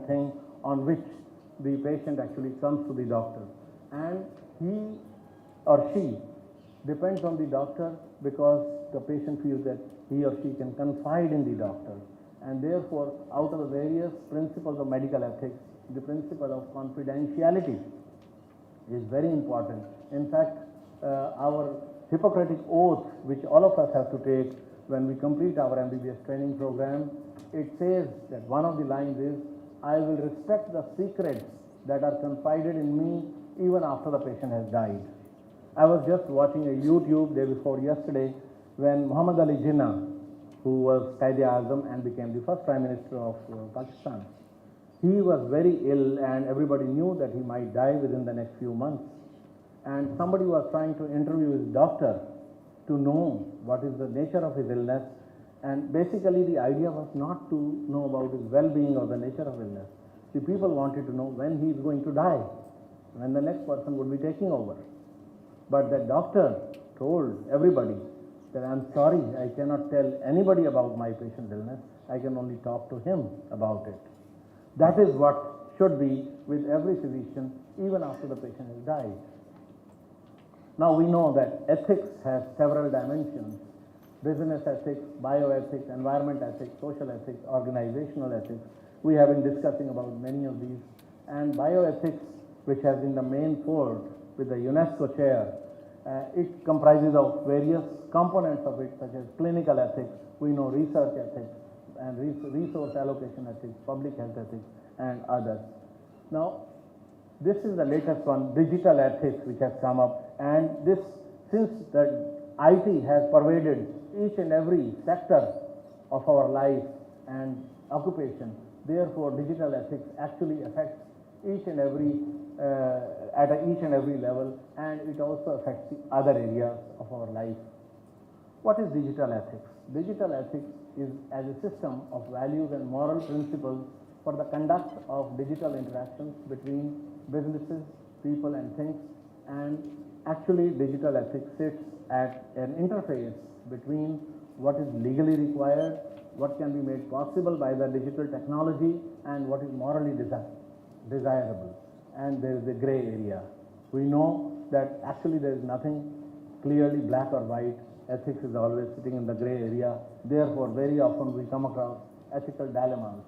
thing on which the patient actually comes to the doctor, and he or she depends on the doctor because the patient feels that he or she can confide in the doctor, and therefore out of the various principles of medical ethics, the principle of confidentiality is very important. In fact, our Hippocratic oath, which all of us have to take when we complete our MBBS training program, it says that one of the lines is, I will respect the secrets that are confided in me even after the patient has died. I was just watching a YouTube day before yesterday when Muhammad Ali Jinnah, who was 𝐔𝐍𝐻 and became the first Prime Minister of Pakistan, he was very ill and everybody knew that he might die within the next few months. And somebody was trying to interview his doctor to know what is the nature of his illness, and basically the idea was not to know about his well-being or the nature of illness. The people wanted to know when he is going to die, when the next person would be taking over. But the doctor told everybody that I'm sorry, I cannot tell anybody about my patient's illness, I can only talk to him about it. That is what should be with every physician even after the patient has died. Now we know that ethics has several dimensions: business ethics, bioethics, environment ethics, social ethics, organizational ethics. We have been discussing about many of these. And bioethics, which has been the main forte with the UNESCO chair, it comprises of various components of it, such as clinical ethics, we know research ethics, and resource allocation ethics, public health ethics, and others. Now, this is the latest one, digital ethics, which has come up, and this, since the IT has pervaded each and every sector of our life and occupation, therefore digital ethics actually affects each and every at each and every level, and it also affects the other areas of our life. What is digital ethics? Digital ethics is as a system of values and moral principles for the conduct of digital interactions between businesses, people and things, and actually digital ethics sits at an interface between what is legally required, what can be made possible by the digital technology, and what is morally desirable. And there is a gray area. We know that actually there is nothing clearly black or white. Ethics is always sitting in the gray area. Therefore, very often we come across ethical dilemmas.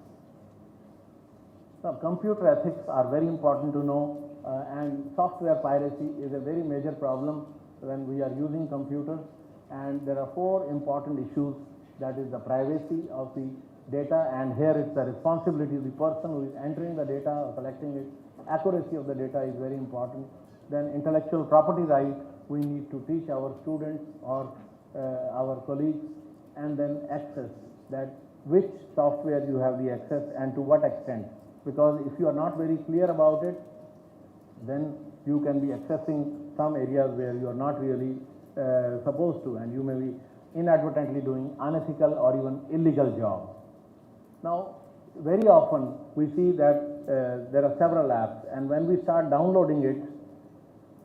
Now, computer ethics are very important to know, and software piracy is a very major problem when we are using computers. And there are four important issues. That is the privacy of the data, and here it's the responsibility of the person who is entering the data or collecting it. Accuracy of the data is very important. Then intellectual property right, we need to teach our students or our colleagues, and then access, that which software you have the access and to what extent. Because if you are not very clear about it, then you can be accessing some areas where you are not really supposed to, and you may be inadvertently doing unethical or even illegal job. Now, very often we see that there are several apps, and when we start downloading it,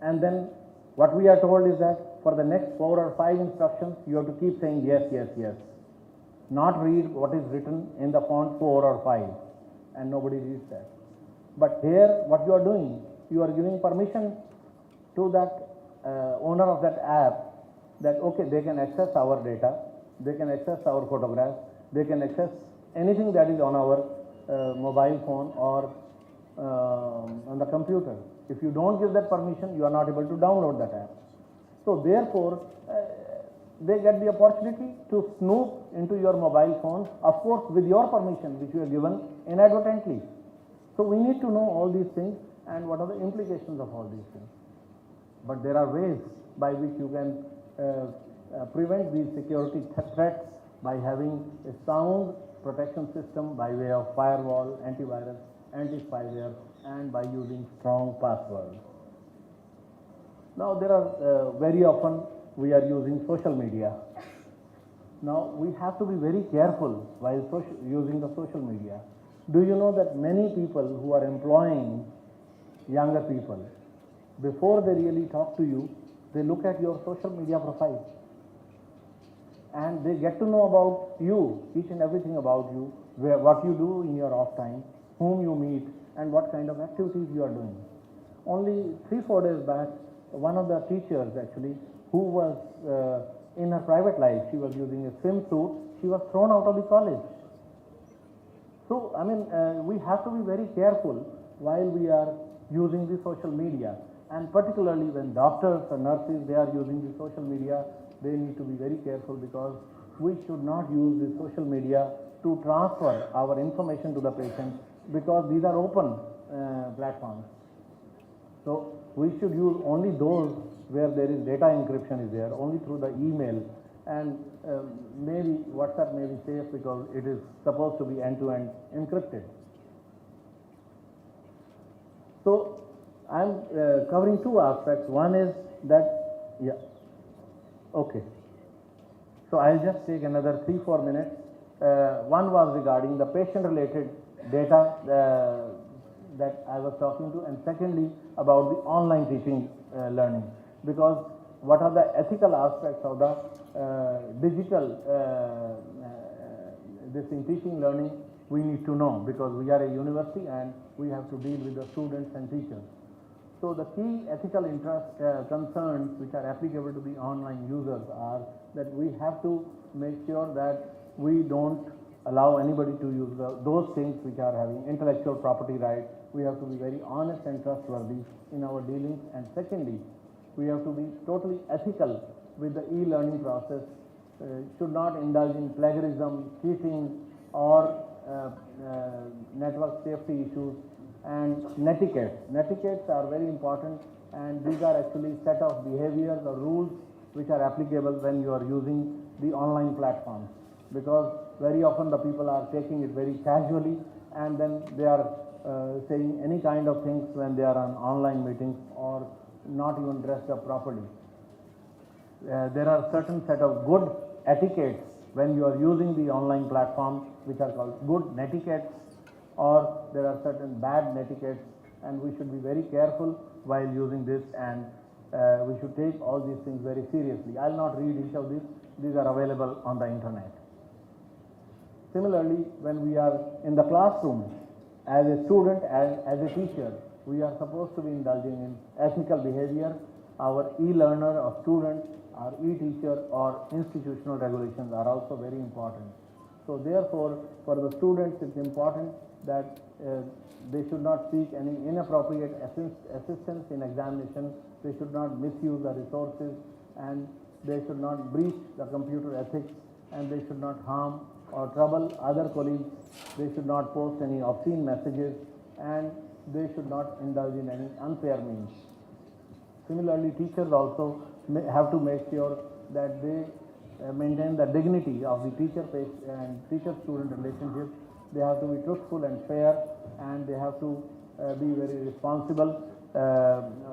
and then what we are told is that for the next 4 or 5 instructions, you have to keep saying yes, yes, yes. Not read what is written in the font 4 or 5, and nobody reads that. But here, what you are doing, you are giving permission to that owner of that app that, okay, they can access our data, they can access our photographs, they can access anything that is on our mobile phone or on the computer. If you don't give that permission, you are not able to download that app. So therefore, they get the opportunity to snoop into your mobile phone, of course with your permission, which you have given inadvertently. So we need to know all these things and what are the implications of all these things. But there are ways by which you can prevent these security threats by having a sound protection system by way of firewall, antivirus, anti-spyware, and by using strong passwords. Now, there are very often we are using social media. Now, we have to be very careful while using the social media. Do you know that many people who are employing younger people, before they really talk to you, they look at your social media profile, and they get to know about you, each and everything about you, what you do in your off time, whom you meet, and what kind of activities you are doing. Only 3-4 days back, one of the teachers actually, who was in her private life, she was using a swimsuit, she was thrown out of the college. So, I mean, we have to be very careful while we are using the social media, and particularly when doctors or nurses, they are using the social media, they need to be very careful, because we should not use the social media to transfer our information to the patient, because these are open platforms. So, we should use only those where there is data encryption is there, only through the email, and maybe WhatsApp may be safe because it is supposed to be end-to-end encrypted. So, I am covering two aspects. One is that, yeah, okay. So, I will just take another 3-4 minutes. One was regarding the patient-related data that I was talking to, and secondly about the online teaching learning, because what are the ethical aspects of the digital teaching learning, we need to know, because we are a university and we have to deal with the students and teachers. So, the key ethical concerns which are applicable to the online users are that we have to make sure that we don't allow anybody to use those things which are having intellectual property rights. We have to be very honest and trustworthy in our dealings, and secondly, we have to be totally ethical with the e-learning process, should not indulge in plagiarism, cheating, or network safety issues, and netiquette. Netiquettes are very important, and these are actually set of behaviors or rules which are applicable when you are using the online platforms, because very often the people are taking it very casually, and then they are saying any kind of things when they are on online meetings, or not even dressed up properly. There are certain set of good etiquettes when you are using the online platform, which are called good netiquettes, or there are certain bad netiquettes, and we should be very careful while using this, and we should take all these things very seriously. I will not read each of these are available on the internet. Similarly, when we are in the classroom, as a student, as a teacher, we are supposed to be indulging in ethical behavior. Our e-learner or student, our e-teacher or institutional regulations are also very important. So, therefore, for the students it is important that they should not seek any inappropriate assistance in examination, they should not misuse the resources, and they should not breach the computer ethics, and they should not harm or trouble other colleagues, they should not post any obscene messages, and they should not indulge in any unfair means. Similarly, teachers also have to make sure that they maintain the dignity of the teacher-patient and teacher-student relationship. They have to be truthful and fair, and they have to be very responsible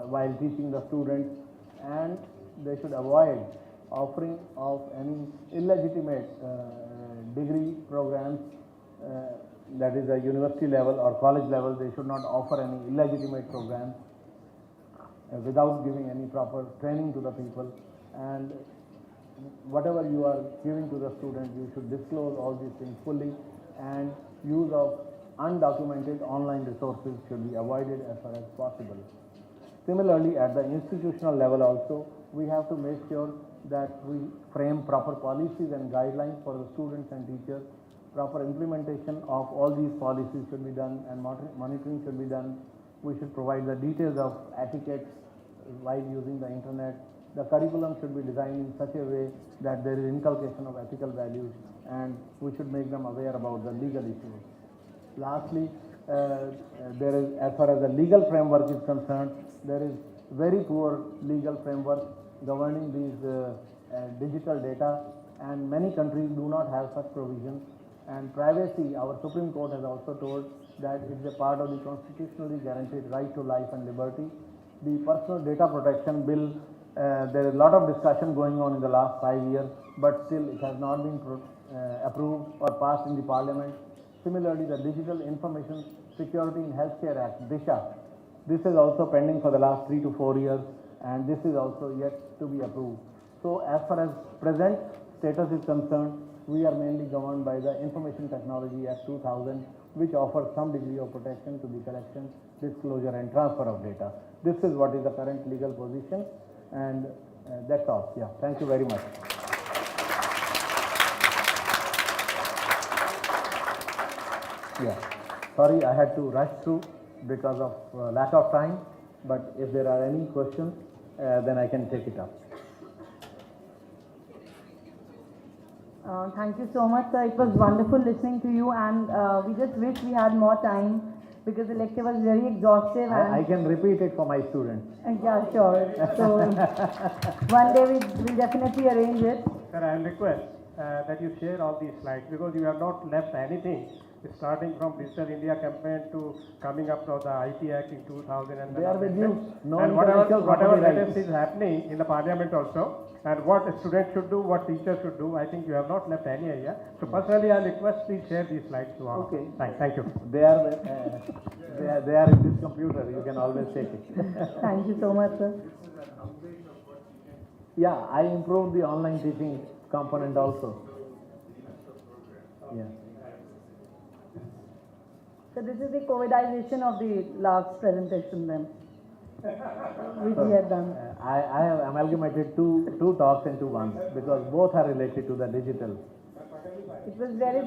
while teaching the students, and they should avoid offering of any illegitimate degree programs, that is a university level or college level. They should not offer any illegitimate programs without giving any proper training to the people, and whatever you are giving to the student, you should disclose all these things fully, and use of undocumented online resources should be avoided as far as possible. Similarly, at the institutional level also, we have to make sure that we frame proper policies and guidelines for the students and teachers. Proper implementation of all these policies should be done, and monitoring should be done. We should provide the details of etiquette while using the internet. The curriculum should be designed in such a way that there is inculcation of ethical values, and we should make them aware about the legal issues. Lastly, there is, as far as the legal framework is concerned, there is very poor legal framework governing these digital data, and many countries do not have such provisions. And privacy, our Supreme Court has also told that it is a part of the constitutionally guaranteed right to life and liberty. The Personal Data Protection Bill, there is a lot of discussion going on in the last 5 years, but still it has not been approved or passed in the Parliament. Similarly, the Digital Information Security in Healthcare Act, DISHA, this is also pending for the last 3 to 4 years, and this is also yet to be approved. So, as far as present status is concerned, we are mainly governed by the Information Technology Act 2000, which offers some degree of protection to the collection, disclosure and transfer of data. This is what is the current legal position, and that's all. Yeah, thank you very much. Yeah, sorry I had to rush through because of lack of time, but if there are any questions, then I can take it up. Thank you so much, sir. It was wonderful listening to you, and we just wish we had more time because the lecture was very exhaustive. I can repeat it for my students. Yeah, sure. So one day we'll definitely arrange it. Sir, I will request that you share all these slides because you have not left anything. Starting from Digital India campaign to coming up to the IT Act in 2000 and They are with you. No, and whatever latest is happening in the parliament also, and what students should do, what teachers should do, I think you have not left any area. So personally, I request please share these slides to all. Okay. Thank you. They are in this computer. You can always take it. Thank you so much, sir. Yeah, I improved the online teaching component also. Yeah. So this is the COVIDization of the last presentation then, which we had done. I have amalgamated two talks into one because both are related to the digital. It was very,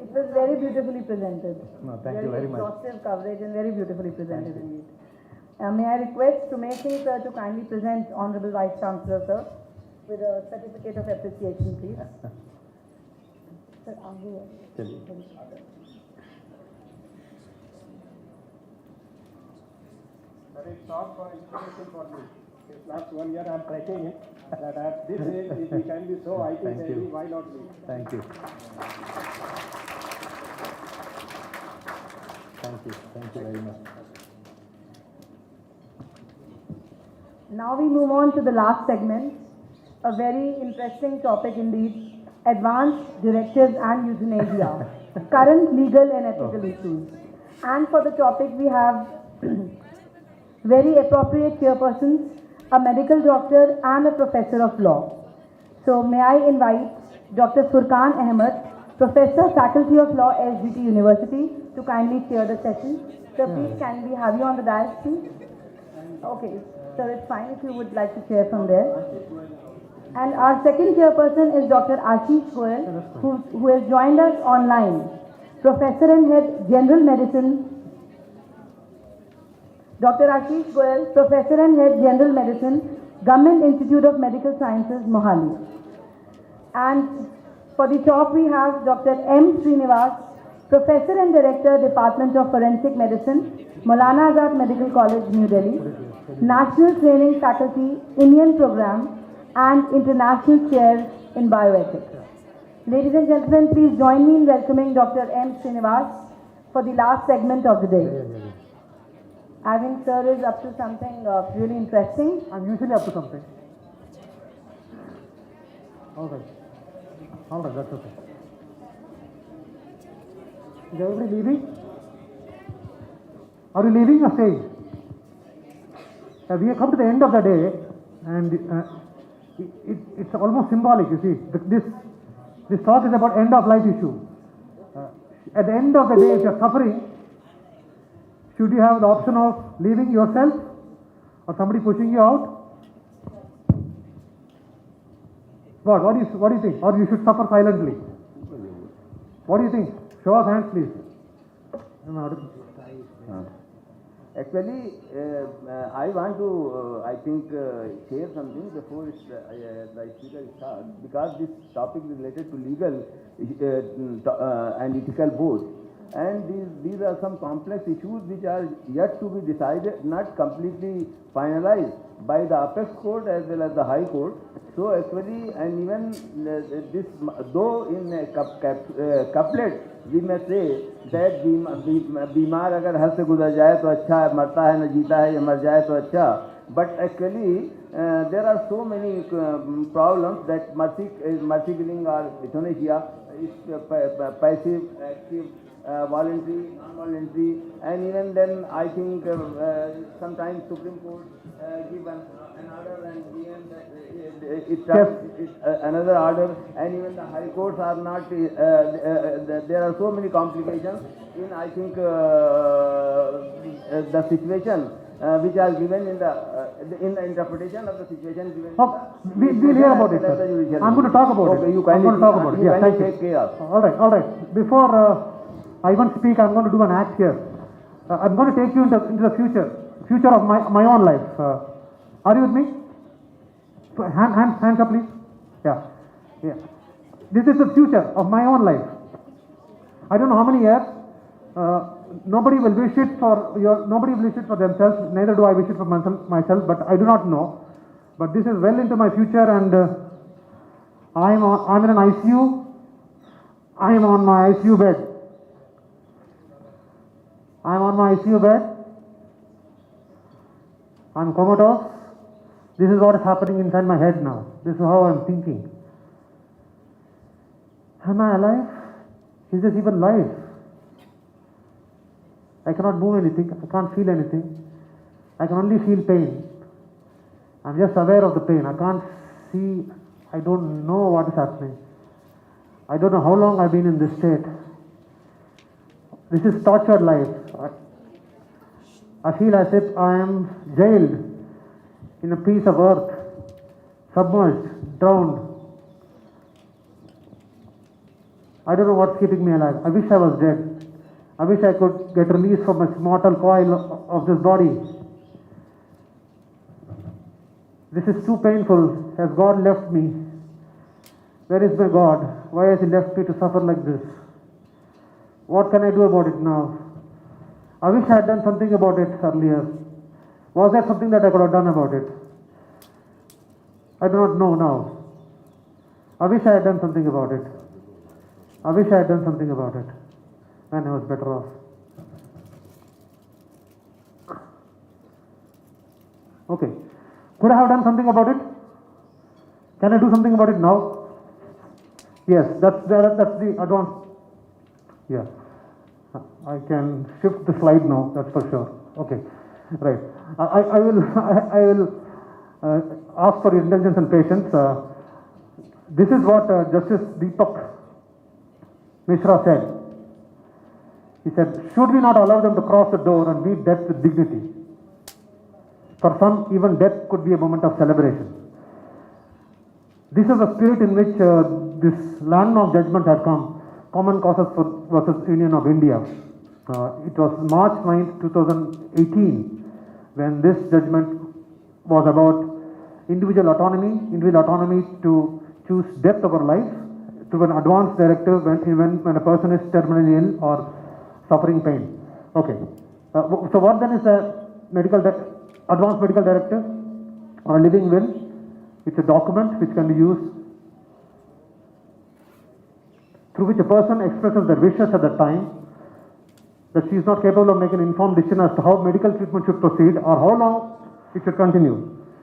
it was very beautifully presented. No, thank you very much. Very exhaustive coverage and very beautifully presented indeed. May I request Sumesh sir to kindly present Honorable Vice Chancellor sir with a certificate of appreciation, please. Sir, चलिए. Sir, it's not for inspiration for me. This last 1 year I am tracking it, that at this age, if we can be so IT Thank savvy, you. why not me? Thank you. Thank you very much. Now we move on to the last segment, a very interesting topic indeed. Advanced directives and euthanasia, current legal and ethical issues. And for the topic we have very appropriate chairpersons, a medical doctor and a professor of law. So may I invite Dr. 𝐐𝐮𝐢𝐧𝐭𝐞𝐬𝐬, Professor, Faculty of Law, SGT University, to kindly chair the session. So please can we have you on the dais, please? Okay, so it's fine if you would like to chair from there. And our second chairperson is Dr. 𝐼𝐺𝐻 𝐭𝐻, who has joined us online. Professor and Head General Medicine. Dr. 𝐼𝐺𝐻 𝐭𝐻, Professor and Head General Medicine, Government Institute of Medical Sciences, Mohali. And for the top we have Dr. M. Srinivas, Professor and Director, Department of Forensic Medicine, Maulana Azad Medical College, New Delhi, National Training Faculty, Indian Program, and International Chair in Bioethics. Ladies and gentlemen, please join me in welcoming Dr. M. Srinivas for the last segment of the day. I think sir is up to something really interesting. I'm usually up to something. All right, that's okay. Is everybody leaving? Are you leaving or staying? We have come to the end of the day, and it's almost symbolic, you see. This talk is about end of life issue. At the end of the day, if you are suffering, should you have the option of leaving yourself or somebody pushing you out? What do you think? Or you should suffer silently? What do you think? Show of hands, please. Actually, I want to, share something before the speaker starts, because this topic is related to legal and ethical both. And these are some complex issues which are yet to be decided, not completely finalized by the apex court as well as the high court. So actually, and even this, though in a couplet we may say that बीमार अगर हद से गुजर जाए तो अच्छा है, मरता है न जीता है, या मर जाए तो अच्छा. But actually, there are so many problems that mercy killing or euthanasia is passive, active, voluntary, non-voluntary, and even then I think sometimes Supreme Court give an order and even another order, and even the High Courts are not, there are so many complications in, I think, the situation which are given in the interpretation of the situation given. We'll hear about it, sir. I'm going to talk about it. You I'm going to talk about it. You Yeah, thank you. take care. All right. Before I even speak, I'm going to do an act here. I'm going to take you into the future of my own life. Are you with me? Hands up, please. Yeah. This is the future of my own life. I don't know how many years. Nobody will wish it for themselves. Neither do I wish it for myself. But I do not know. But this is well into my future, and I'm in an ICU. I'm on my ICU bed. I'm comatose. This is what is happening inside my head now. This is how I'm thinking. Am I alive? Is this even life? I cannot move anything. I can't feel anything. I can only feel pain. I'm just aware of the pain. I can't see. I don't know what is happening. I don't know how long I've been in this state. This is tortured life. I feel as if I am jailed in a piece of earth, submerged, drowned. I don't know what's keeping me alive. I wish I was dead. I wish I could get released from this mortal coil of this body. This is too painful. Has God left me? Where is my God? Why has He left me to suffer like this? What can I do about it now? I wish I had done something about it earlier. Was there something that I could have done about it? I do not know now. I wish I had done something about it. I wish I had done something about it when I was better off. Okay. Could I have done something about it? Can I do something about it now? Yes, that's the advance. Yeah. I can shift the slide now, that's for sure. Okay. Right. I will ask for your indulgence and patience. This is what Justice Deepak Mishra said. He said, should we not allow them to cross the door and meet death with dignity? For some, even death could be a moment of celebration. This is the spirit in which this landmark judgment had come, Common Causes versus Union of India. It was March 9th, 2018, when this judgment was about individual autonomy to choose death over life, through an advance directive when a person is terminally ill or suffering pain. Okay. So what then is a advanced medical directive or a living will? It's a document which can be used through which a person expresses their wishes at the time that she is not capable of making an informed decision as to how medical treatment should proceed or how long it should continue,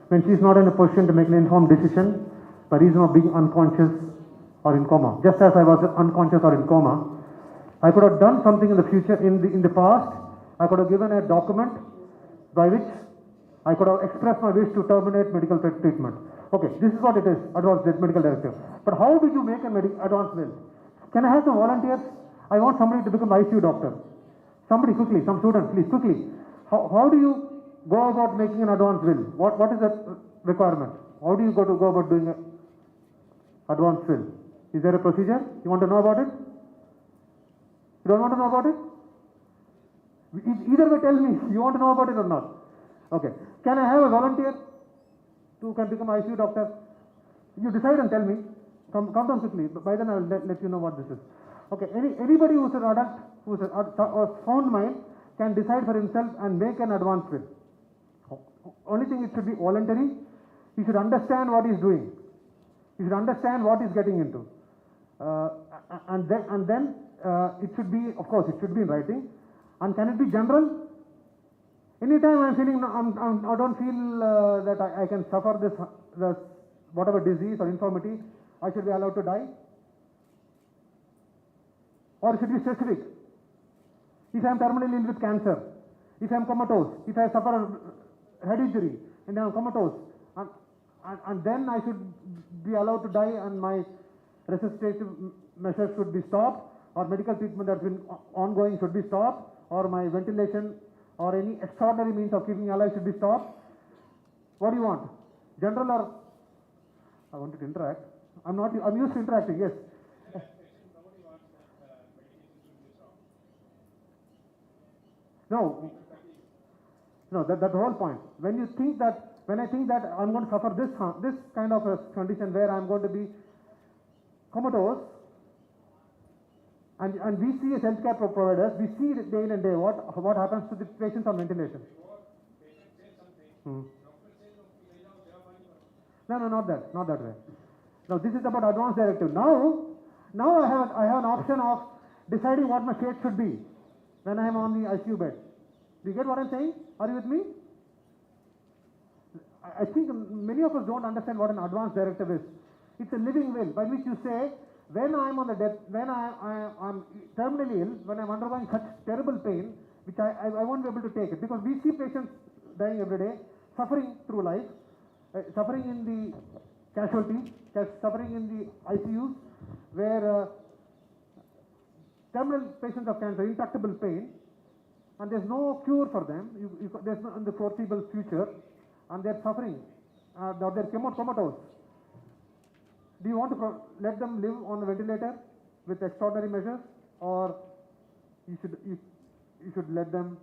when she is not in a position to make an informed decision by reason of being unconscious or in coma. Just as I was unconscious or in coma, I could have done something in the future, in the past. I could have given a document by which I could have expressed my wish to terminate medical treatment. Okay, this is what it is, advanced medical directive. But how do you make an advanced will? Can I have some volunteers? I want somebody to become ICU doctor. Somebody quickly, some student, please, quickly. How do you go about making an advanced will? What is the requirement? How do you go about doing an advanced will? Is there a procedure? You want to know about it? You don't want to know about it? Either way, tell me, you want to know about it or not? Okay. Can I have a volunteer who can become ICU doctor? You decide and tell me. Come down quickly. By then I will let you know what this is. Okay. Anybody who's an adult, who's a sound mind, can decide for himself and make an advanced will. Only thing, it should be voluntary. He should understand what he's doing. He should understand what he's getting into. And then it should be, of course, it should be in writing. And can it be general? Anytime I'm feeling, I don't feel that I can suffer this whatever disease or infirmity, I should be allowed to die? Or it should be specific. if I am terminally ill with cancer, if I am comatose, if I suffer a head injury and I am comatose, and then I should be allowed to die and my resuscitative measures should be stopped, or medical treatment that's been ongoing should be stopped, or my ventilation or any extraordinary means of keeping me alive should be stopped. What do you want? General or I wanted to interact. I'm used to interacting, yes. No, that's the whole point. When I think that I'm going to suffer this kind of a condition where I'm going to be comatose, and we see as healthcare providers, we see day in and day what happens to the patients on ventilation. No, not that way. Now this is about advanced directive. Now I have an option of deciding what my fate should be when I am on the ICU bed. Do you get what I'm saying? Are you with me? I think many of us don't understand what an advanced directive is. It's a living will by which you say, when I'm on the death, when I'm terminally ill, when I'm undergoing such terrible pain, which I won't be able to take it, because we see patients dying every day, suffering through life, suffering in the casualties, suffering in the ICUs, where terminal patients of cancer, intractable pain, and there's no cure for them, there's no in the foreseeable future, and they're suffering, or they're comatose. Do you want to let them live on a ventilator with extraordinary measures, or you should let them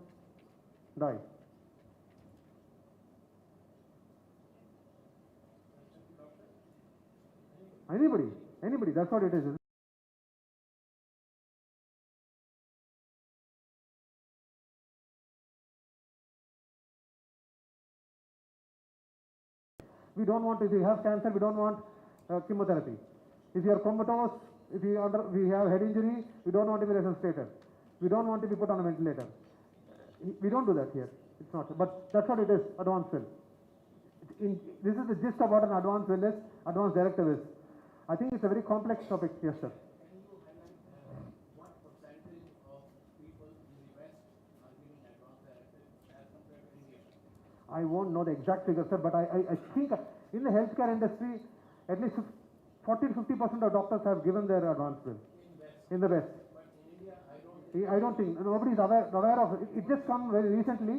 die? Anybody, that's what it is. We don't want, if you have cancer, we don't want chemotherapy. If you are comatose, if we have head injury, we don't want to be resuscitated. We don't want to be put on a ventilator. We don't do that here. It's not. But that's what it is, advanced will. This is the gist of what an advanced will is, advanced directive is. I think it's a very complex topic. Yes, sir. What percentage of people in the West are giving advanced directives as compared to India? I won't know the exact figure, sir, but I think in the healthcare industry, at least 40 to 50% of doctors have given their advance will. In the West. But in India, I don't think, nobody is aware of it. It just come very recently,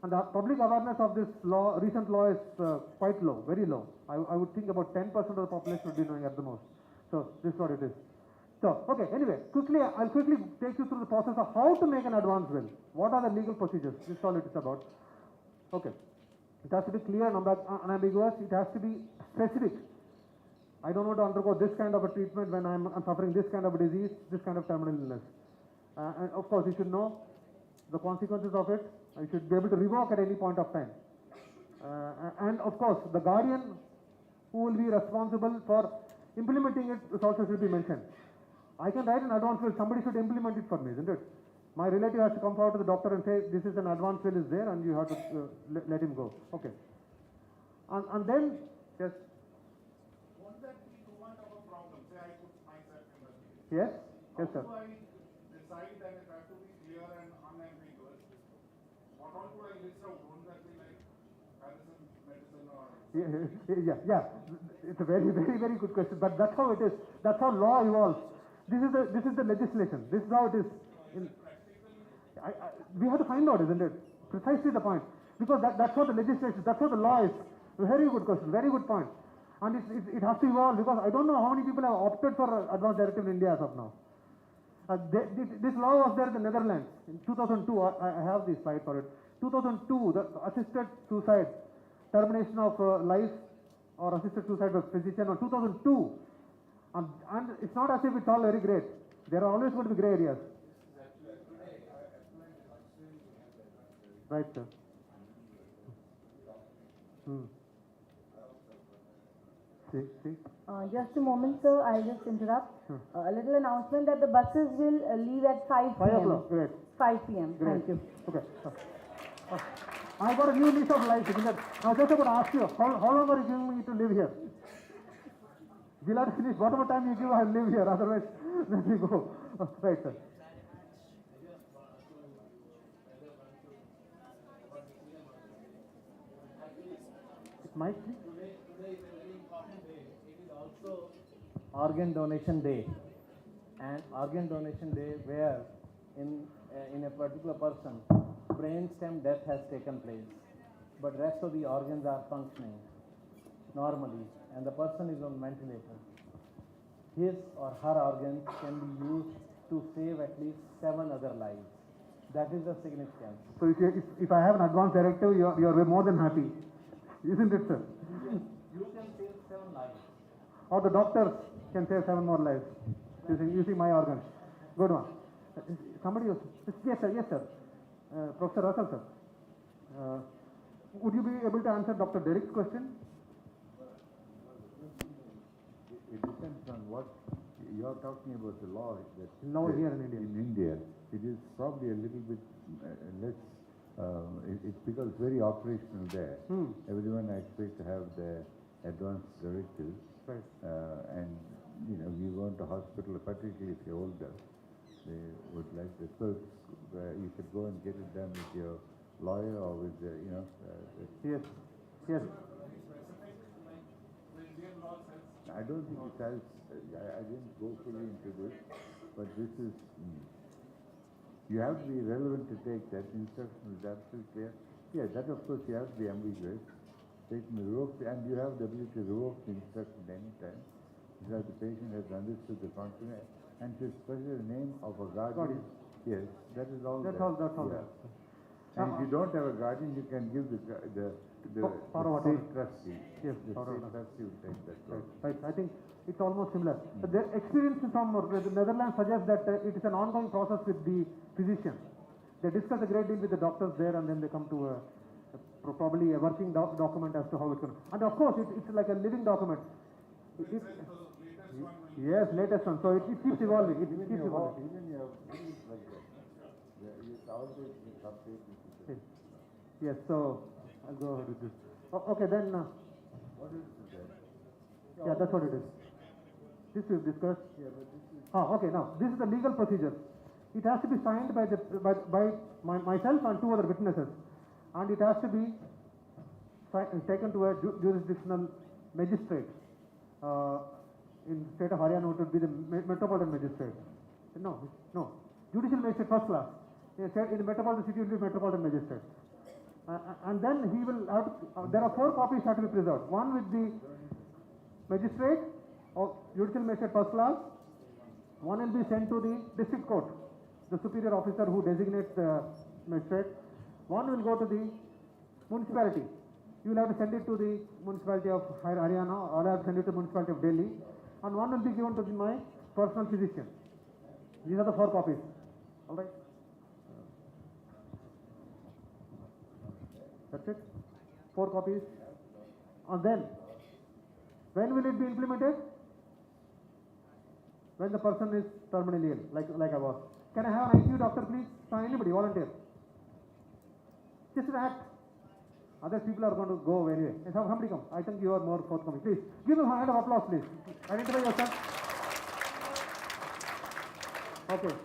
and the public awareness of this law, recent law, is quite low, very low. I would think about 10% of the population would be knowing at the most. So this is what it is. So, okay, anyway, I'll quickly take you through the process of how to make an advance will. What are the legal procedures? This is all it is about. Okay. It has to be clear and unambiguous. It has to be specific. I don't want to undergo this kind of a treatment when I'm suffering this kind of a disease, this kind of terminal illness. And of course, you should know the consequences of it. You should be able to revoke at any point of time. And of course, the guardian who will be responsible for implementing it also should be mentioned. I can write an advance will, somebody should implement it for me, isn't it? My relative has to come forward to the doctor and say, this is an advance will is there and you have to let him go. Okay. And then, yes. won't that be too much of a problem? Say I put myself in the situation. Yes? Yes, sir. How do I decide that it has to be clear and unambiguous? What all could I list out? Won't that be like medicine or... Yeah. It's a very, very, very good question. But that's how it is. That's how law evolves. This is the legislation. This is how it is. We have to find out, isn't it? Precisely the point. Because that's what the legislation, that's what the law is. Very good question, very good point. And it has to evolve, because I don't know how many people have opted for advanced directive in India as of now. This law was there in the Netherlands in 2002. I have this slide for it. 2002, the assisted suicide, termination of life or assisted suicide by physician, or 2002. And it's not as if it's all very great. There are always going to be gray areas. Right, sir. See? Just a moment, sir. I'll just interrupt. A little announcement that the buses will leave at 5 p.m. 5 o'clock, great. 5 p.m. Great. Thank you. Okay. I got a new lease of life. I was just about to ask you, how long are you giving me to live here? We'll have to finish. Whatever time you give, I'll live here. Otherwise, let me go. Right, sir. Mike, please. Today is a very important day. It is also Organ Donation Day. And Organ Donation Day where in a particular person, brainstem death has taken place, but rest of the organs are functioning normally and the person is on ventilator. His or her organs can be used to save at least 7 other lives. That is the significance. So if I have an advance directive, you are more than happy, isn't it, sir? You can save 7 lives. Or the doctors can save 7 more lives using my organs. Good one. Somebody else? Yes, sir. Yes, sir. Professor Russell, sir. Would you be able to answer Dr. Derrick's question? It depends on what you are talking about, the law. Law here in India. In India, it is probably a little bit less. It becomes very operational there. Everyone expects to have the advance directives, Right. and you go into hospital, particularly if you're older, they would like to. So you should go and get it done with your lawyer or with Yes. Yes. I don't think it has. I didn't go fully into this, but this is. You have to be relevant to take that. Instruction is absolutely clear. Yeah, that of course you have to be ambiguous. They can revoke, and you have the ability to revoke the instruction any time, because the patient has understood the content and to specify the name of a guardian. Yes, that is all. That's there. all. That's all. Yeah. And if you don't have a guardian, you can give the Power of state attorney. trustee. Yes, The power of state trustee will take that role. Right. I think it's almost similar. But the experience from the Netherlands suggests that it is an ongoing process with the physician. They discuss a great deal with the doctors there, and then they come to probably a working document as to how it's going to. And of course, it's like a living document. Yes, latest one. So it keeps evolving. It keeps evolving. Even your things like that. It's always been updated. Yes. So I'll go ahead with this. Okay, then. What is that? Yeah, that's what it is. This we've discussed. Yeah, but this is. Okay. Now this is the legal procedure. It has to be signed by myself and 2 other witnesses, and it has to be taken to a jurisdictional magistrate. In state of Haryana, it would be the metropolitan magistrate. No. Judicial magistrate first class. In the metropolitan city, it will be metropolitan magistrate. And then he will have to, there are 4 copies that will be preserved. One with the magistrate or judicial magistrate first class. One will be sent to the district court, the superior officer who designates the magistrate. One will go to the municipality. You will have to send it to the municipality of Haryana, or I have to send it to the municipality of Delhi. And one will be given to my personal physician. These are the 4 copies. All right. That's it. 4 copies. And then, when will it be implemented? When the person is terminally ill, like I was. Can I have an ICU doctor, please? Anybody, volunteer. Just an act. Other people are going to go anyway. Somebody come. I think you are more forthcoming. Please, give him a hand of applause, please. Identify yourself. Okay.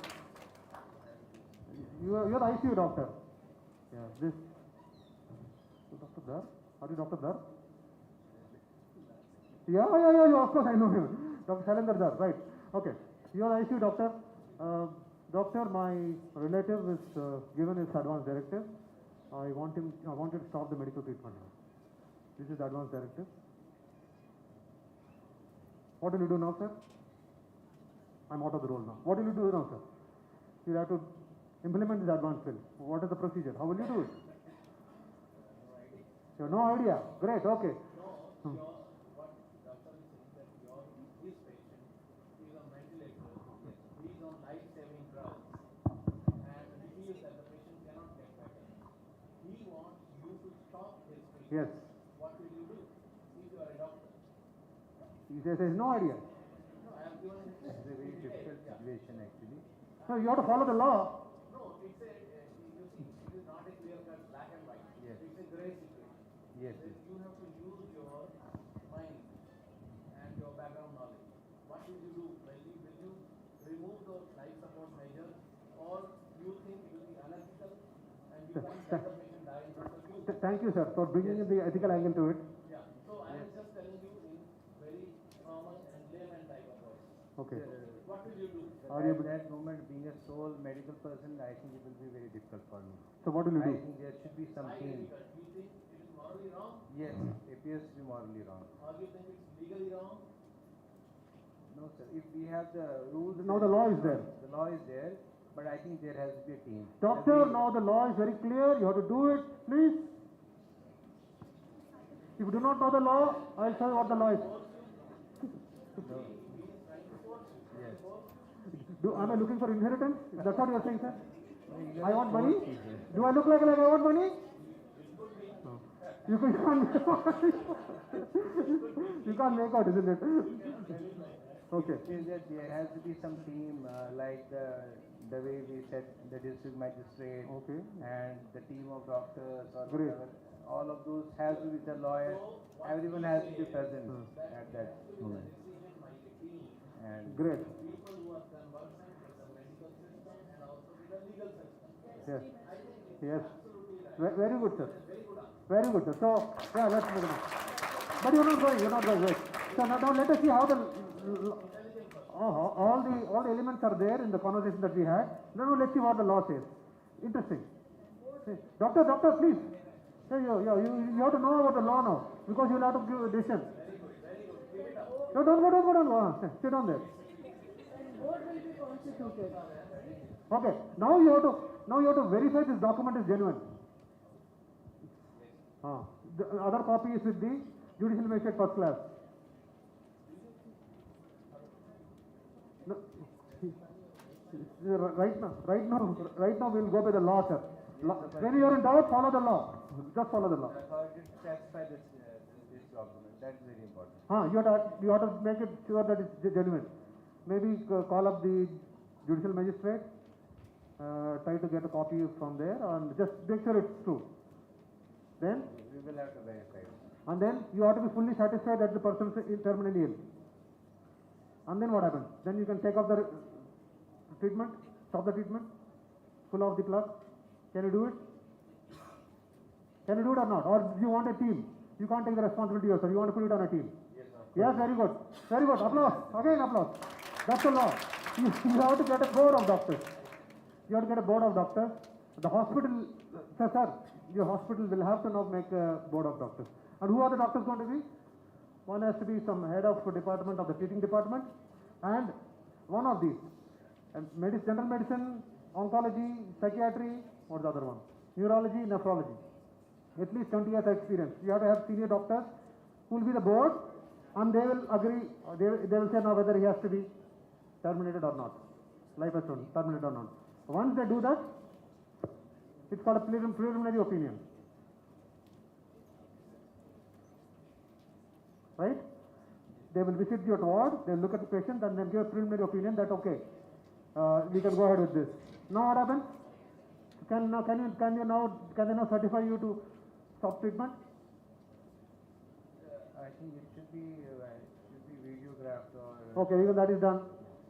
You are the ICU doctor. Yeah, this. Dr. Dar? Are you Dr. Dar? Yeah, of course I know him. Dr. Shailendra Dar, right. Okay. You are the ICU doctor. Doctor, my relative is given his advance directive. I want you to stop the medical treatment now. This is the advance directive. What will you do now, sir? I'm out of the role now. What will you do now, sir? You have to implement this advance bill. What is the procedure? How will you do it? You have no idea. Great, okay. What doctor is saying that his patient is on ventilator, he is on life-saving drugs, and he feels that the patient cannot get better. He wants you to stop his treatment. Yes. What will you do if you are a doctor? He says he has no idea. No, I have given him. It's a very difficult situation actually. So you have to follow the law. No, it's a, you see, it is not a clear-cut black and white. Yes. It's a gray situation. Yes. You have to use your mind and your background knowledge. What will you do? Will you remove those life support measures, or you think it will be unethical and you can't let the patient die in front of you? Thank you, sir, for bringing in the ethical angle to it. Yeah. Okay. What will you do? Are you At able- that moment, being a sole medical person, I think it will be very difficult for me. So what will you I do? think there should be some Why team. difficult? Do you think it is morally wrong, Yes, appears to be morally wrong. or do you think it's legally wrong? No, sir. If we have the rules. Now the law is there. The law is there, but I think there has to be a team. Doctor, Every- now the law is very clear. You have to do it, please. If you do not know the law, I'll show you what the law is. Yes. Am I looking for inheritance? That's what you are saying, sir? You I are want money? forced people. Do I look like I want money? No. You can't you can't make out, isn't it? Okay. It is that there has to be some team, like the way we set the district magistrate Okay. and the team of doctors or Great. whatever. All of those has to be the lawyer. Everyone has to be present at that moment. And Great. People who are conversant with the medical system and also with the legal system. Yes. I think it's Yes. absolutely right. Very good, sir. Very good answer. Very good, sir. So, yeah, let's move on. But you're not going, wait. So now let us see how the, all the elements are there in the conversation that we had. Now let's see what the law says. Interesting. See, doctor, please. Say, you have to know about the law now, because you'll have to give a decision. No, don't go. Sit down there. Board will be constituted. Okay. Now you have to verify this document is genuine. The other copy is with the judicial magistrate first class. No, right now we'll go by the law, sir. When you are in doubt, follow the law. Just follow the law. the authority to satisfy this document. That's very important. You have to make it sure that it's genuine. Maybe call up the judicial magistrate, try to get a copy from there, and just make sure it's true. Then, We will have to verify it. and then you have to be fully satisfied that the person is terminally ill. And then what happens? Then you can take off the treatment, stop the treatment, pull off the plug. Can you do it? Can you do it or not? Or do you want a team? You can't take the responsibility yourself. You want to put it on a team. Yes, very good. Very good. Applause. Again, applause. That's the law. You have to get a board of doctors. You have to get a board of doctors. The hospital, sir, your hospital will have to now make a board of doctors. And who are the doctors going to be? One has to be some head of department of the treating department, and one of these, general medicine, oncology, psychiatry, what's the other one? Neurology, nephrology. At least 20 years experience. You have to have senior doctors who will be the board, and they will agree, they will say now whether he has to be terminated or not. Life has shown, terminated or not. Once they do that, it's called a preliminary opinion. Right? They will visit your ward, they will look at the patient and then give a preliminary opinion that okay, we can go ahead with this. Now what happens? Can they now certify you to stop treatment? I think it should be videographed or. Okay, even that is done.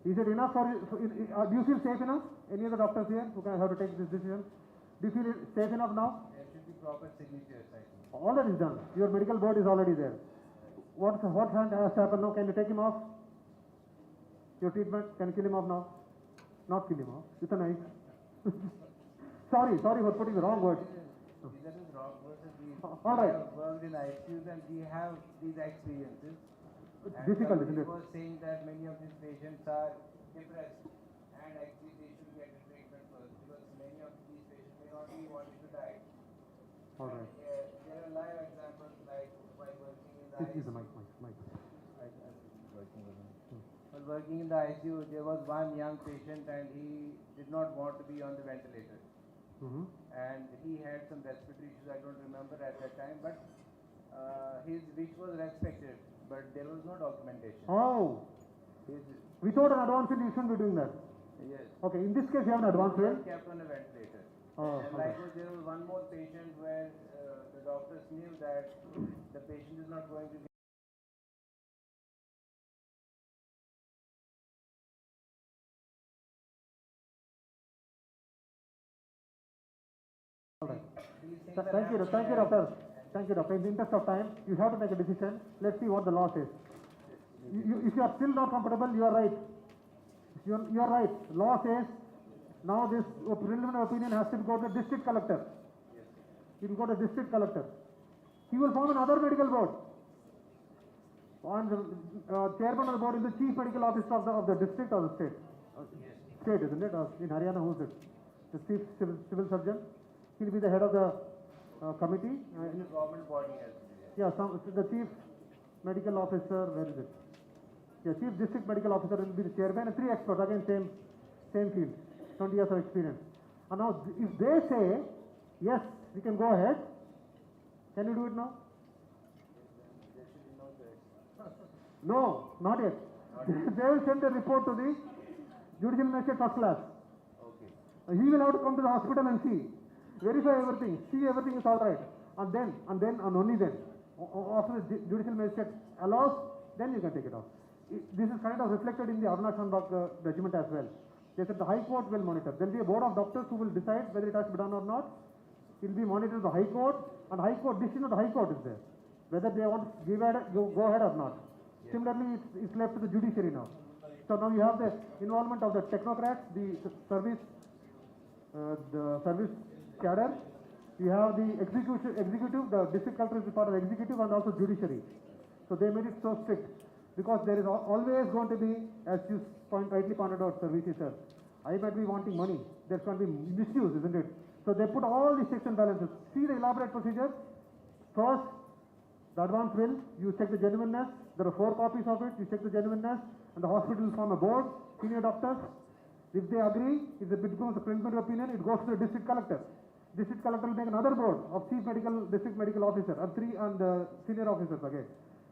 Is it enough for you? Do you feel safe enough? Any of the doctors here who can have to take this decision? Do you feel safe enough now? There should be proper signatures, I think. All that is done. Your medical board is already there. What has to happen now? Can you take him off? Your treatment? Can you kill him off now? Not kill him off. With a knife. sorry for putting the wrong word. That is wrong. All right. We have worked in ICUs and we have these experiences. It's And difficult, isn't somebody it? was saying that many of these patients are depressed and actually they should get a treatment first because many of these patients may not be wanting to die. All right. There are live examples like while working in the This is ICU. the mic. While working in the ICU, there was one young patient and he did not want to be on the ventilator. Mm-hmm. And he had some respiratory issues, I don't remember at that time, but his wish was respected, but there was no documentation. Oh, His, without an advance will, you shouldn't be doing that. yes. Okay, in this case you have an advance He will. was kept on a ventilator. Oh, And okay. likewise, there was one more patient where the doctors knew that the patient is not going to get. All right. These things are Thank you, happening doctor. Thank you, doctor. In the interest of time, you have to make a decision. Let's see what the law says. If you are still not comfortable, you are right. you're right. Law says now this preliminary opinion has to go to the district collector. It will go to district collector. He will form another medical board. And the chairman of the board is the chief medical officer of the district or the state. State, isn't it? In Haryana, who is it? The chief civil surgeon. He will be the head of the committee. The government body has. Yeah, the chief medical officer, where is it? Yeah, chief district medical officer will be the chairman and 3 experts, again same field, 20 years of experience. And now, if they say, yes, we can go ahead, can you do it now? No, not yet. They will send a report to the judicial magistrate first class. Okay. He will have to come to the hospital and see, verify everything, see everything is all right, and only then, after the judicial magistrate allows, then you can take it off. This is kind of reflected in the Arunachal judgment as well. They said the High Court will monitor. There will be a board of doctors who will decide whether it has to be done or not. It will be monitored by the High Court, and High Court decision of the High Court is there, whether they want to go ahead or not. Yes. Similarly, it's left to the judiciary now. So now you have the involvement of the technocrats, the service cadre. You have the executive, the district collector is part of the executive and also judiciary. So they made it so strict because there is always going to be, as you rightly pointed out, Sir VC sir, I might be wanting money. There's going to be misuse, isn't it? So they put all these checks and balances. See the elaborate procedure. First, the advance will, you check the genuineness. There are 4 copies of it. You check the genuineness, and the hospital will form a board, senior doctors. If they agree, if it becomes a preliminary opinion, it goes to the district collector. District collector will make another board of district medical officer, and 3 senior officers again.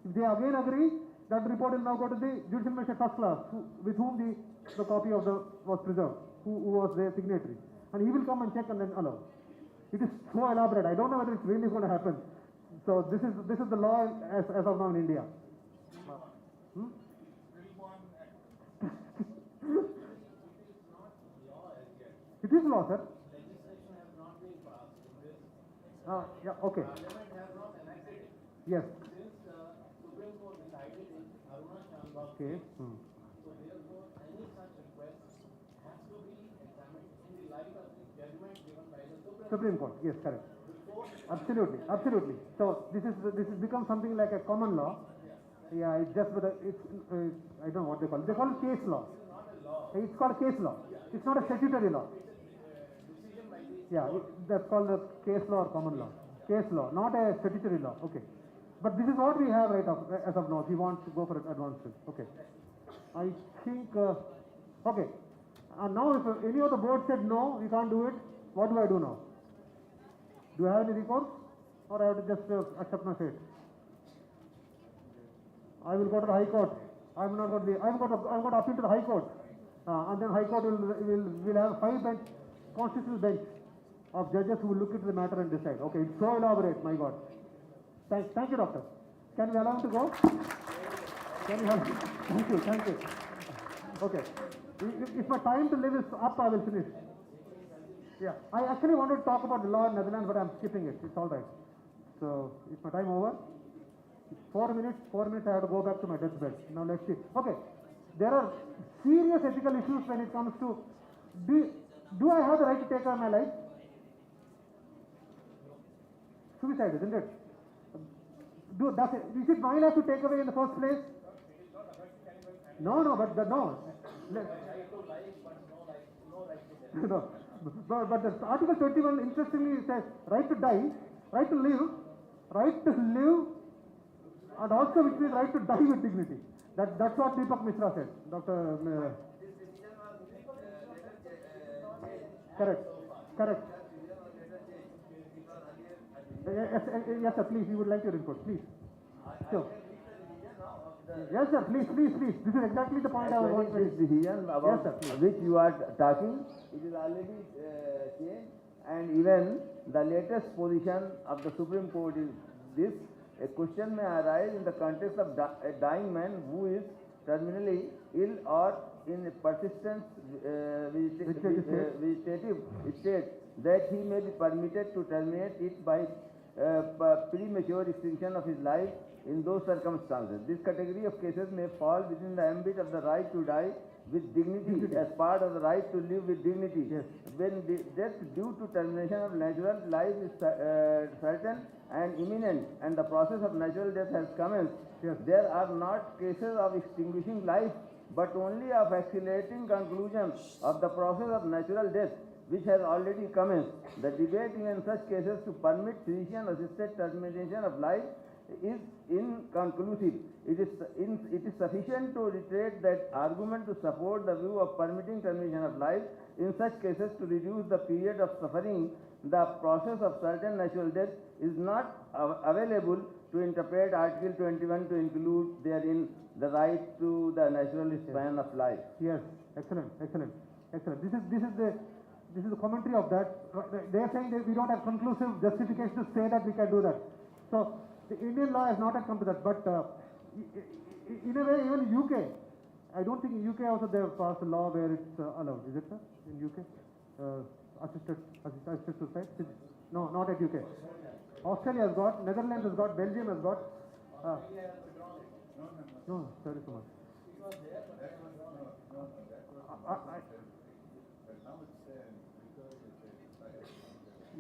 If they again agree, that report will now go to the judicial magistrate first class, with whom the copy of was preserved, who was their signatory, and he will come and check and then allow. It is so elaborate. I don't know whether it's really going to happen. So this is the law as of now in India. It is law, sir. Legislation has not been passed in this. Yeah, okay. Parliament has not enacted it. Yes. Since Supreme Court decided in Arunachal Okay. so therefore any such request has to be examined in the light of the judgment given by the Supreme Court. Yes, correct. Absolutely. So this is become something like a common law. Yeah, it's just I don't know what they call it. They call it case law. It's called case law. It's not a statutory law. Yeah, that's called the case law or common law. Case law, not a statutory law. Okay. But this is what we have as of now. If you want to go for advanced, okay. I think, okay. And now if any of the board said no, we can't do it, what do I do now? Do I have any recourse? Or I have to just accept my fate? I will go to the High Court. I'm going to appeal to the High Court. And then High Court will have 5 constitutional bench of judges who will look into the matter and decide. Okay, it's so elaborate, my God. Thank you, doctor. Can we allow him to go? Can you help? Thank you. Okay. If my time to live is up, I will finish. Yeah, I actually wanted to talk about the law in Netherlands, but I'm skipping it. It's all right. So, is my time over? 4 minutes. I have to go back to my deathbed. Now let's see. Okay. There are serious ethical issues when it comes to do I have the right to take away my life? Suicide, isn't it? Is it my life to take away in the first place? No. No. But the Article 21 interestingly says right to die, right to live, and also which means right to die with dignity. That's what Deepak Mishra said, Dr. This decision was Correct. Yes, sir, please, we would like your input, please. Sure. Yes, sir, please. This is exactly the point I was going to This decision about which you are talking, it is already changed, and even the latest position of the Supreme Court is this: a question may arise in the context of a dying man who is terminally ill or in a persistent vegetative state, that he may be permitted to terminate it by premature extinction of his life in those circumstances. This category of cases may fall within the ambit of the right to die with dignity as part of the right to live with dignity. Yes. When death due to termination of natural life is certain and imminent and the process of natural death has commenced, Yes. there are not cases of extinguishing life but only of accelerating conclusion of the process of natural death which has already commenced. The debate in such cases to permit physician-assisted termination of life is inconclusive. It is sufficient to reiterate that argument to support the view of permitting termination of life in such cases to reduce the period of suffering. The process of certain natural death is not available to interpret Article 21 to include therein the right to the natural span of life. Yes, excellent, excellent, excellent. This is the commentary of that. They are saying that we don't have conclusive justification to say that we can do that. So the Indian law has not yet come to that, but in a way, even in UK, I don't think in UK also they have passed a law where it's allowed. Is it, sir? In UK, assisted suicide? No, not at UK. Australia has got, Netherlands has got, Belgium has got. No, sorry so much.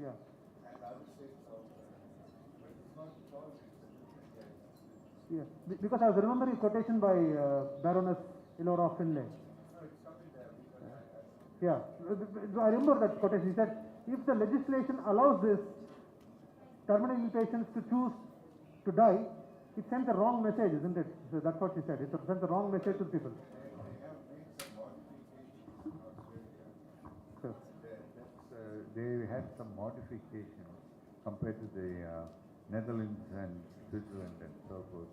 Yeah. Yeah, because I was remembering a quotation by Baroness Ilora Finlay. Yeah, I remember that quotation. He said, if the legislation allows this, terminal patients to choose to die, it sends a wrong message, isn't it? So that's what she said. It sends a wrong message to people. Sure. They had some modification compared to the Netherlands and Switzerland and so forth.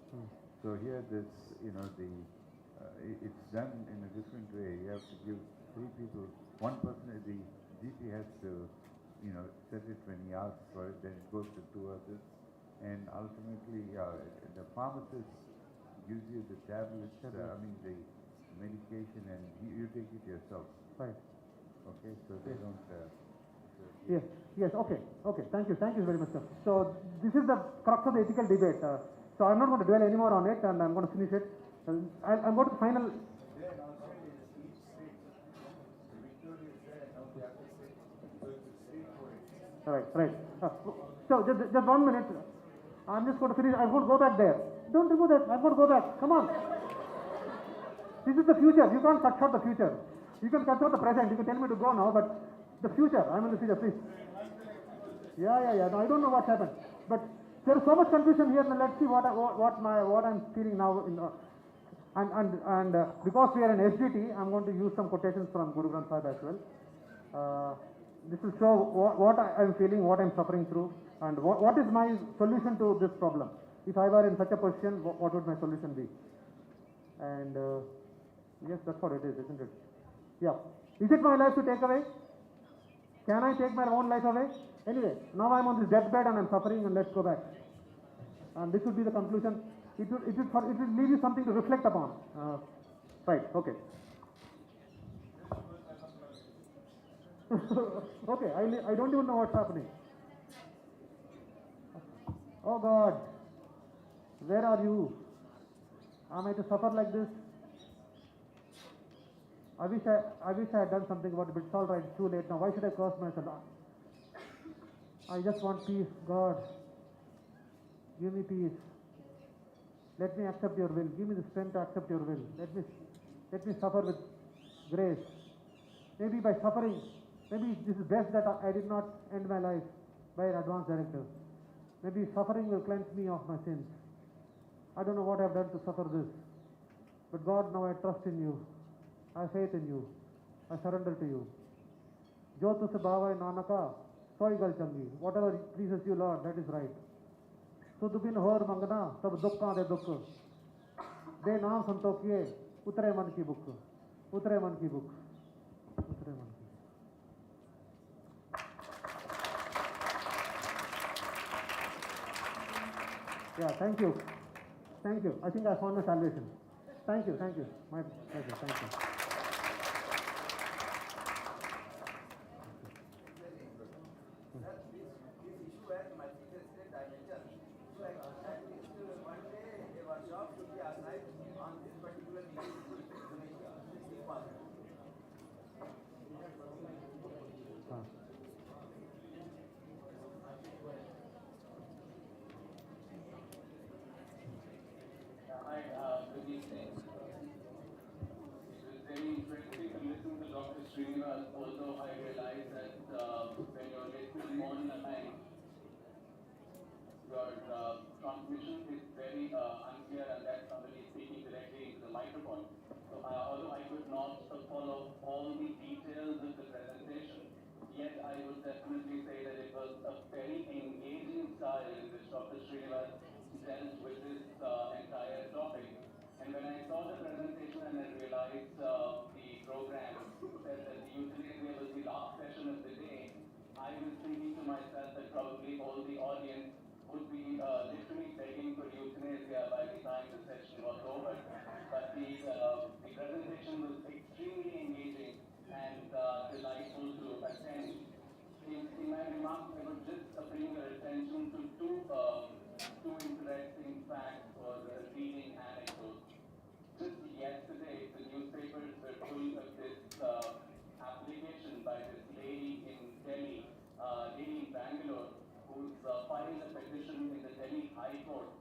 So here this, it's done in a different way. You have to give 3 people, one person, the GP has to, set it when he asks for it, then it goes to 2 others. And ultimately, the pharmacist gives you the tablets, the medication, and you take it yourself. Right. Okay, so they don't... Yes, okay, thank you very much, sir. So this is the crux of the ethical debate. So I'm not going to dwell anymore on it, and I'm going to finish it. I'm going to the final... Right. So just 1 minute. I'm just going to finish. I'm going to go back there. Don't do that. I'm going to go back. Come on. This is the future. You can't cut short the future. You can cut short the present. You can tell me to go now, but the future. I'm in the future, please. Yeah. No, I don't know what happened, but there is so much confusion here. Now let's see what I'm feeling now. And because we are in SGT, I'm going to use some quotations from Guru Granth Sahib as well. This will show what I'm feeling, what I'm suffering through, and what is my solution to this problem. If I were in such a position, what would my solution be? And yes, that's what it is, isn't it? Yeah. Is it my life to take away? Can I take my own life away? Anyway, now I'm on this deathbed and I'm suffering, and let's go back. And this would be the conclusion. It will leave you something to reflect upon. Right, okay. Okay, I don't even know what's happening. Oh God, where are you? Am I to suffer like this? I wish I had done something about it, but it's all right. It's too late now. Why should I curse myself? I just want peace. God, give me peace. Let me accept your will. Give me the strength to accept your will. Let me suffer with grace. Maybe by suffering, maybe this is best that I did not end my life by an advance directive. Maybe suffering will cleanse me of my sins. I don't know what I've done to suffer this. But God, now I trust in you. I have faith in you. I surrender to you. Jo tu se bhava nanaka, 𝐶𝐿 𝐁𝐢𝐴. Whatever pleases you, Lord, that is right. Sudh bin hor mangna, tab dukkan de dukh. De naam santokiye, utre man ki book. Utre man ki book. Utre man ki. Yeah, thank you. Thank you. I think I found my salvation. Thank you. My pleasure. Thank you. This issue has multifaceted So at least one day a workshop should be organized on this particular issue. Hi, good evening. It was very interesting to listen to Dr. Srinivas, although I realize that when you're listening online, your transmission is very unclear and that's somebody speaking directly into the microphone. So although I could not follow all the details of the presentation, yet I would definitely say that it was a very engaging style in which Dr. Srinivas dealt with this entire topic. And when I saw the presentation and I realized the program said that the euthanasia was the last session of the day, I was thinking to myself that probably all the audience would be literally begging for euthanasia by the time the session was over. But the presentation was extremely engaging and delightful to attend. In my remarks, I would just bring your attention to two interesting facts or reading anecdotes. Just yesterday, the newspapers were full of this application by this lady in Delhi, lady in Bangalore, who's filed a petition in the Delhi High Court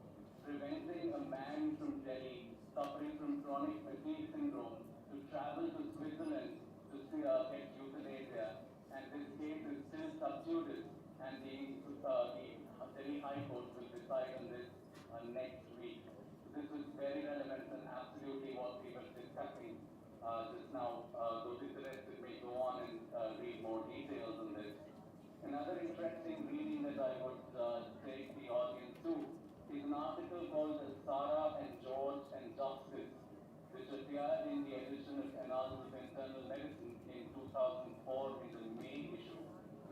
preventing a man from Delhi suffering from chronic fatigue syndrome to travel to Switzerland to get euthanasia. And this case is still sub judice, and the Delhi High Court will decide on this next week. This is very relevant and absolutely what we were discussing just now. Those interested may go on and read more details on this. Another interesting reading that I would take the audience to is an article called Sarah and George and Justice, which appeared in the edition of Annals of Internal Medicine in 2004 in the May issue,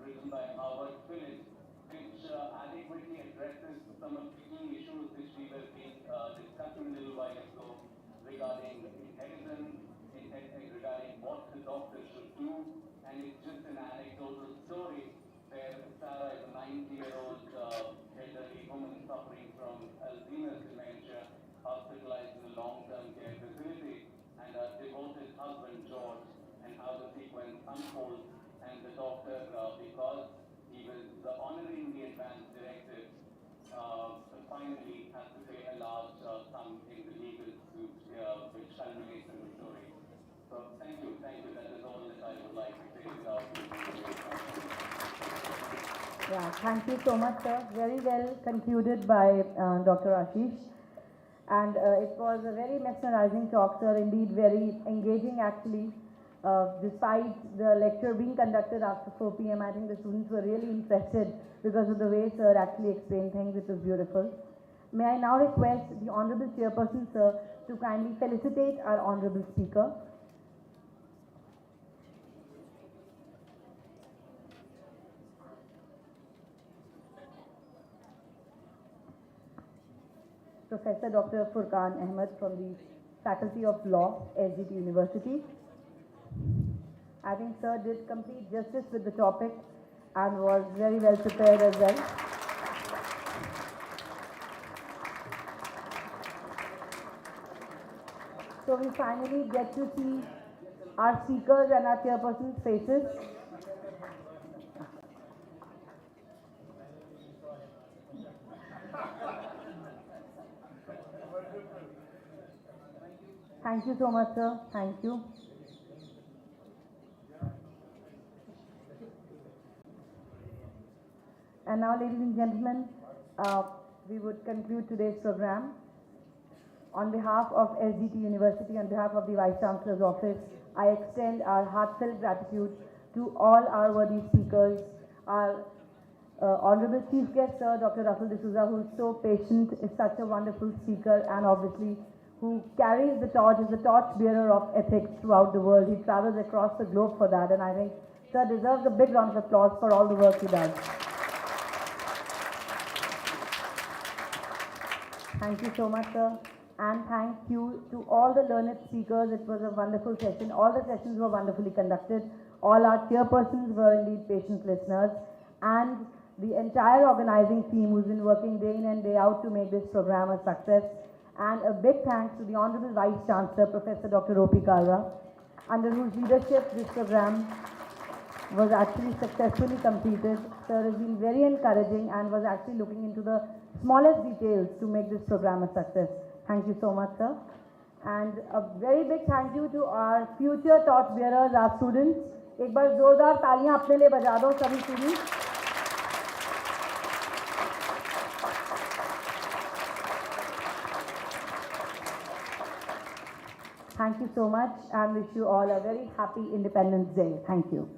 written by Howard Phillips, which adequately addresses some of the key issues which we were discussing a little while ago regarding inheritance, regarding what the doctor should do, and it's just an anecdotal story where Sarah is a 90-year-old elderly woman suffering from Alzheimer's dementia, hospitalized in a long-term care facility, and her devoted husband George, and how the sequence unfolds, and the doctor, because he was honoring the advance directive, finally has to pay a large sum in the legal suit, which culminates in the story. So thank you, that is all that I would like to say. Yeah, thank you so much, sir. Very well concluded by Dr. Ashish. And it was a very mesmerizing talk, sir, indeed very engaging actually. Despite the lecture being conducted after 4 p.m., I think the students were really interested because of the way sir actually explained things. It was beautiful. May I now request the Honorable Chairperson, sir, to kindly felicitate our Honorable Speaker. Professor Dr. Furqan Ahmed from the Faculty of Law, SGT University. I think sir did complete justice with the topic and was very well prepared as well. So we finally get to see our speakers and our chairperson's faces. Thank you so much, sir. Thank you. And now, ladies and gentlemen, we would conclude today's program. On behalf of SGT University, on behalf of the Vice Chancellor's Office, I extend our heartfelt gratitude to all our worthy speakers, our Honorable Chief Guest, Sir Dr. Russell D'Souza, who is so patient, is such a wonderful speaker, and obviously who carries the torch, is the torch bearer of ethics throughout the world. He travels across the globe for that, and I think Sir deserves a big round of applause for all the work he does. Thank you so much, sir. And thank you to all the learned speakers. It was a wonderful session. All the sessions were wonderfully conducted. All our chairpersons were indeed patient listeners. And the entire organizing team who's been working day in and day out to make this program a success. And a big thanks to the Honorable Vice Chancellor, Professor Dr. O.P. Kalra, under whose leadership this program was actually successfully completed. Sir has been very encouraging and was actually looking into the smallest details to make this program a success. Thank you so much, sir. And a very big thank you to our future torch bearers, our students. एक बार जोरदार तालियां अपने लिए बजा दो सभी students. Thank you so much and wish you all a very happy Independence Day. Thank you.